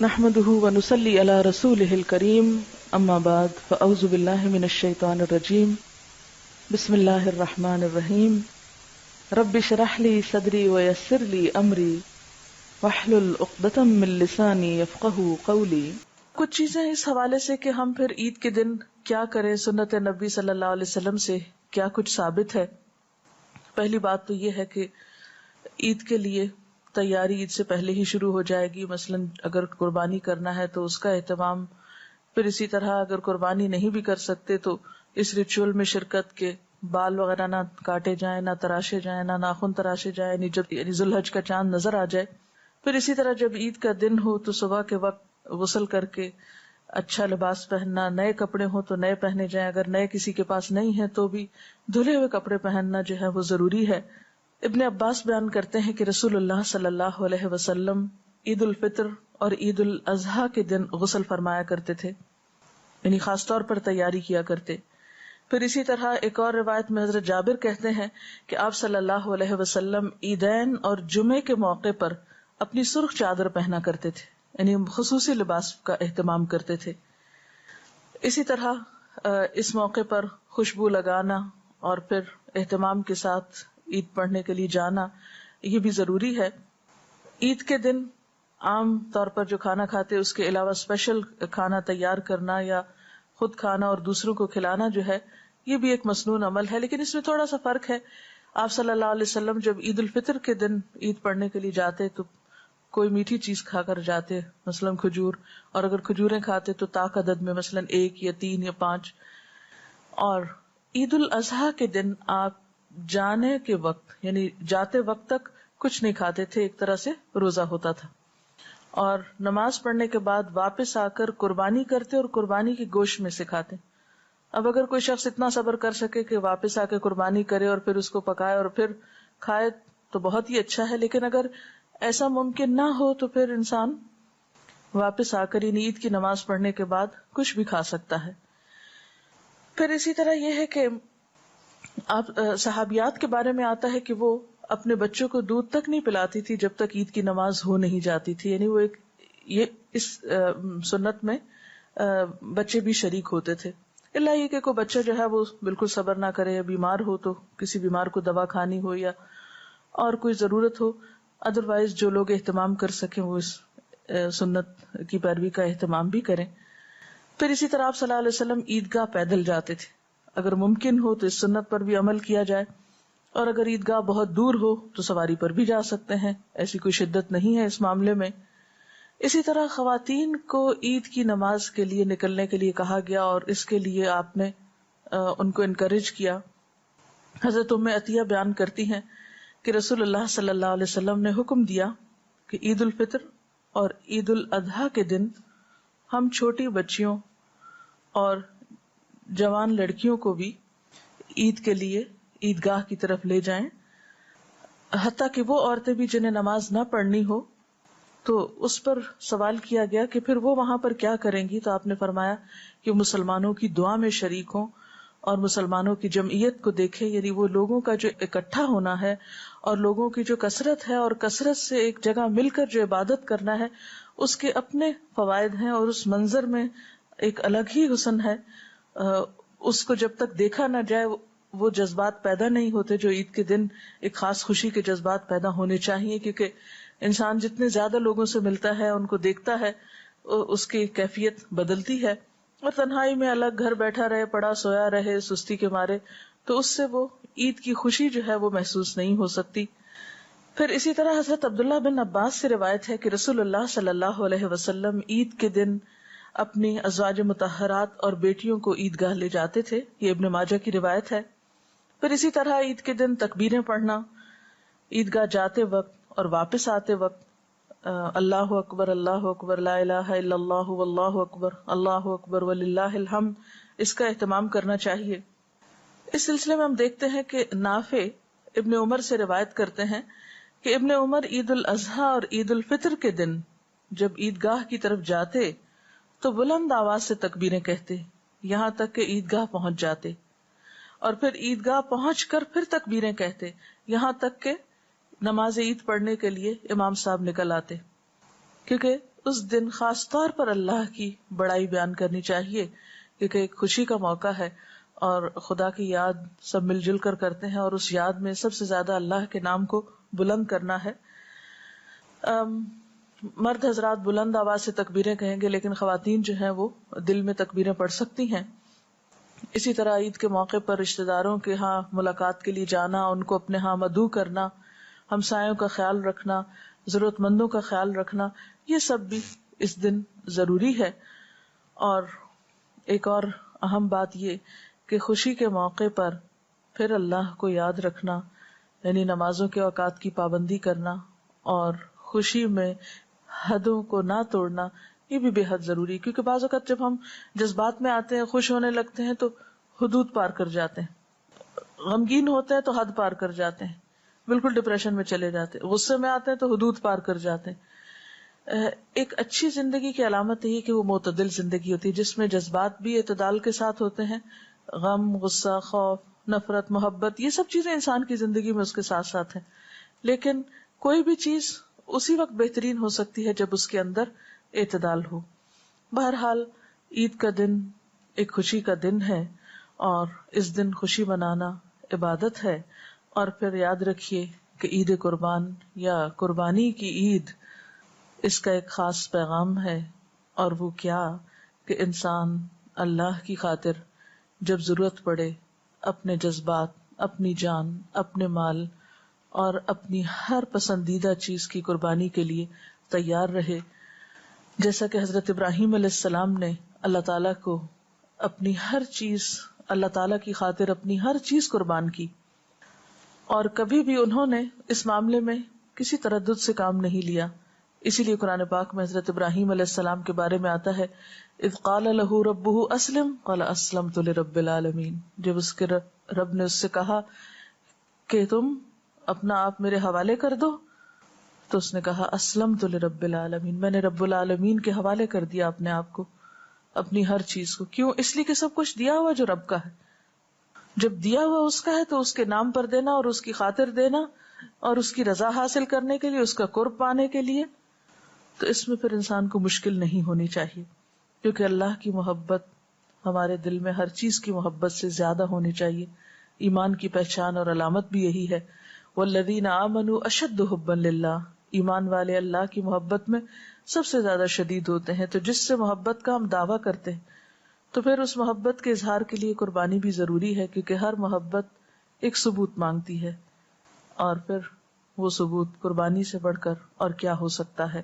نحمده ونصلي على رسوله الكريم اما بعد فاعوذ بالله من الشيطان الرجيم بسم الله الرحمن الرحيم رب اشرح لي صدري ويسر لي امري واحلل عقدة من لساني يفقهوا قولي۔ کچھ چیزیں اس حوالے سے کہ ہم پھر عید کے دن کیا کریں، سنت نبی صلی اللہ علیہ وسلم سے کیا کچھ ثابت ہے۔ پہلی بات تو یہ ہے کہ عید کے لیے تیاری عید سے پہلے ہی شروع ہو جائے گی۔ مثلا اگر قربانی کرنا ہے تو اس کا اہتمام، پھر اسی طرح اگر قربانی نہیں بھی کر سکتے تو اس ریچول میں شرکت کے بال وغیرہ نہ کاٹے جائیں، نہ تراشے جائیں، نہ ناخن تراشے جائیں، جب ذوالحج کا چاند نظر آ جائے۔ پھر اسی طرح جب عید کا دن ہو تو صبح کے وقت غسل کر کے اچھا لباس پہننا، نئے کپڑے ہوں تو نئے پہنے جائیں، اگر نئے کسی کے پاس نہیں ہیں تو بھی دھلے ہوئے کپڑے پہننا جو ہے وہ ضروری ہے۔ ابن عباس بیان کرتے ہیں کہ رسول اللہ صلی اللہ علیہ وسلم عید الفطر اور عید الاضحیٰ کے دن غسل فرمایا کرتے تھے، یعنی خاص طور پر تیاری کیا کرتے۔ پھر اسی طرح ایک اور روایت میں حضرت جابر کہتے ہیں کہ آپ صلی اللہ علیہ وسلم عیدین اور جمعے کے موقع پر اپنی سرخ چادر پہنا کرتے تھے، یعنی خصوصی لباس کا اہتمام کرتے تھے۔ اسی طرح اس موقع پر خوشبو لگانا اور پھر اہتمام کے ساتھ عید پڑھنے کے لیے جانا یہ بھی ضروری ہے۔ عید کے دن عام طور پر جو کھانا کھاتے اس کے علاوہ اسپیشل کھانا تیار کرنا یا خود کھانا اور دوسروں کو کھلانا جو ہے یہ بھی ایک مسنون عمل ہے، لیکن اس میں تھوڑا سا فرق ہے۔ آپ صلی اللہ علیہ وسلم جب عید الفطر کے دن عید پڑھنے کے لیے جاتے تو کوئی میٹھی چیز کھا کر جاتے، مثلا کھجور، اور اگر کھجوریں کھاتے تو طاق عدد میں مثلا 1 یا 3 یا 5۔ اور عید الاضحیٰ کے دن آپ جانے کے وقت یعنی جاتے وقت تک کچھ نہیں کھاتے تھے، ایک طرح سے روزہ ہوتا تھا، اور نماز پڑھنے کے بعد واپس آ کر قربانی کرتے اور قربانی کی گوشت میں سے کھاتے۔ اب اگر کوئی شخص اتنا صبر کر سکے کہ واپس آ کے قربانی کرے اور پھر اس کو پکائے اور پھر کھائے تو بہت ہی اچھا ہے، لیکن اگر ایسا ممکن نہ ہو تو پھر انسان واپس آ کر عید کی نماز پڑھنے کے بعد کچھ بھی کھا سکتا ہے۔ پھر اسی طرح یہ ہے کہ آپ صحابیات کے بارے میں آتا ہے کہ وہ اپنے بچوں کو دودھ تک نہیں پلاتی تھی جب تک عید کی نماز ہو نہیں جاتی تھی، یعنی وہ یہ اس سنت میں بچے بھی شریک ہوتے تھے، اللہ یہ کہ کوئی بچہ جو ہے وہ بالکل صبر نہ کرے یا بیمار ہو تو کسی بیمار کو دوا کھانی ہو یا اور کوئی ضرورت ہو، ادروائز جو لوگ اہتمام کر سکیں وہ اس سنت کی پیروی کا اہتمام بھی کریں۔ پھر اسی طرح آپ صلی اللہ علیہ وسلم عیدگاہ پیدل جاتے تھے، اگر ممکن ہو تو اس سنت پر بھی عمل کیا جائے، اور اگر عیدگاہ بہت دور ہو تو سواری پر بھی جا سکتے ہیں، ایسی کوئی شدت نہیں ہے اس معاملے میں۔ اسی طرح خواتین کو عید کی نماز کے لیے نکلنے کے لیے کہا گیا اور اس کے لیے آپ نے ان کو انکریج کیا۔ حضرت ام عطیہ بیان کرتی ہیں کہ رسول اللہ صلی اللہ علیہ وسلم نے حکم دیا کہ عید الفطر اور عید الاضحیٰ کے دن ہم چھوٹی بچیوں اور جوان لڑکیوں کو بھی عید کے لیے عیدگاہ کی طرف لے جائیں، حتیٰ کہ وہ عورتیں بھی جنہیں نماز نہ پڑھنی ہو۔ تو اس پر سوال کیا گیا کہ پھر وہ وہاں پر کیا کریں گی، تو آپ نے فرمایا کہ مسلمانوں کی دعا میں شریک ہوں اور مسلمانوں کی جمعیت کو دیکھیں، یعنی وہ لوگوں کا جو اکٹھا ہونا ہے اور لوگوں کی جو کثرت ہے اور کثرت سے ایک جگہ مل کر جو عبادت کرنا ہے اس کے اپنے فوائد ہیں، اور اس منظر میں ایک الگ ہی حسن ہے۔ اس کو جب تک دیکھا نہ جائے وہ جذبات پیدا نہیں ہوتے جو عید کے دن ایک خاص خوشی کے جذبات پیدا ہونے چاہیے، کیونکہ انسان جتنے زیادہ لوگوں سے ملتا ہے، ان کو دیکھتا ہے، اس کی کیفیت بدلتی ہے، اور تنہائی میں الگ گھر بیٹھا رہے، پڑا سویا رہے سستی کے مارے تو اس سے وہ عید کی خوشی جو ہے وہ محسوس نہیں ہو سکتی۔ پھر اسی طرح حضرت عبداللہ بن عباس سے روایت ہے کہ رسول اللہ صلی اللہ علیہ وسلم عید کے دن اپنی ازواج مطہرات اور بیٹیوں کو عیدگاہ لے جاتے تھے، یہ ابن ماجہ کی روایت ہے۔ پھر اسی طرح عید کے دن تکبیریں پڑھنا، عیدگاہ جاتے وقت اور واپس آتے وقت اللہ اکبر لا الہ الا اللہ واللہ اکبر وللہ الحمد، اس کا اہتمام کرنا چاہیے۔ اس سلسلے میں ہم دیکھتے ہیں کہ نافع ابن عمر سے روایت کرتے ہیں کہ ابن عمر عید الاضحیٰ اور عید الفطر کے دن جب عیدگاہ کی طرف جاتے تو بلند آواز سے تکبیریں کہتے یہاں تک کہ عیدگاہ پہنچ جاتے، اور پھر عیدگاہ پہنچ کر پھر تکبیریں کہتے یہاں تک کہ نماز عید پڑھنے کے لیے امام صاحب نکل آتے، کیونکہ اس دن خاص طور پر اللہ کی بڑائی بیان کرنی چاہیے، کیونکہ ایک خوشی کا موقع ہے اور خدا کی یاد سب مل جل کر کرتے ہیں، اور اس یاد میں سب سے زیادہ اللہ کے نام کو بلند کرنا ہے۔ مرد حضرات بلند آواز سے تکبیریں کہیں گے، لیکن خواتین جو ہیں وہ دل میں تکبیریں پڑھ سکتی ہیں۔ اسی طرح عید کے موقع پر رشتہ داروں کے ہاں ملاقات کے لیے جانا، ان کو اپنے ہاں مدعو کرنا، ہمسایوں کا خیال رکھنا، ضرورت مندوں کا خیال رکھنا، یہ سب بھی اس دن ضروری ہے۔ اور ایک اور اہم بات یہ کہ خوشی کے موقع پر پھر اللہ کو یاد رکھنا، یعنی نمازوں کے اوقات کی پابندی کرنا اور خوشی میں حدوں کو نہ توڑنا، یہ بھی بے حد ضروری، کیونکہ بعض اوقات جب ہم جذبات میں آتے ہیں، خوش ہونے لگتے ہیں تو حدود پار کر جاتے ہیں، غمگین ہوتے ہیں تو حد پار کر جاتے ہیں، بالکل ڈپریشن میں چلے جاتے ہیں، غصے میں آتے ہیں تو حدود پار کر جاتے ہیں۔ ایک اچھی زندگی کی علامت یہ کہ وہ معتدل زندگی ہوتی ہے، جس میں جذبات بھی اعتدال کے ساتھ ہوتے ہیں، غم، غصہ، خوف، نفرت، محبت، یہ سب چیزیں انسان کی زندگی میں اس کے ساتھ ساتھ ہیں، لیکن کوئی بھی چیز اسی وقت بہترین ہو سکتی ہے جب اس کے اندر اعتدال ہو۔ بہرحال عید کا دن ایک خوشی کا دن ہے، اور اس دن خوشی منانا عبادت ہے۔ اور پھر یاد رکھیے کہ عید قربان یا قربانی کی عید، اس کا ایک خاص پیغام ہے، اور وہ کیا کہ انسان اللہ کی خاطر جب ضرورت پڑے اپنے جذبات، اپنی جان، اپنے مال اور اپنی ہر پسندیدہ چیز کی قربانی کے لیے تیار رہے، جیسا کہ حضرت ابراہیم علیہ السلام نے اللہ تعالیٰ کو اپنی ہر چیز، اللہ تعالیٰ کی خاطر اپنی ہر چیز قربان کی، اور کبھی بھی انہوں نے اس معاملے میں کسی تردد سے کام نہیں لیا۔ اسی لیے قرآن پاک میں حضرت ابراہیم علیہ السلام کے بارے میں آتا ہے، اذ قال له ربه اسلم قال اسلمت لرب العالمین، جب اس کے رب نے اس سے کہا کہ تم اپنا آپ میرے حوالے کر دو، تو اس نے کہا اسلمت لرب العالمین، میں نے رب العالمین کے حوالے کر دیا اپنے آپ کو، اپنی ہر چیز کو۔ کیوں؟ اس لیے کہ سب کچھ دیا ہوا جو رب کا ہے، جب دیا ہوا اس کا ہے تو اس کے نام پر دینا اور اس کی خاطر دینا اور اس کی رضا حاصل کرنے کے لیے، اس کا قرب پانے کے لیے، تو اس میں پھر انسان کو مشکل نہیں ہونی چاہیے، کیونکہ اللہ کی محبت ہمارے دل میں ہر چیز کی محبت سے زیادہ ہونی چاہیے۔ ایمان کی پہچان اور علامت بھی یہی ہے، والذین آمنوا اشد حبا للہ، ایمان والے اللہ کی محبت میں سب سے زیادہ شدید ہوتے ہیں۔ تو جس سے محبت کا ہم دعویٰ کرتے ہیں تو پھر اس محبت کے اظہار کے لیے قربانی بھی ضروری ہے، کیونکہ ہر محبت ایک ثبوت مانگتی ہے، اور پھر وہ ثبوت قربانی سے بڑھ کر اور کیا ہو سکتا ہے۔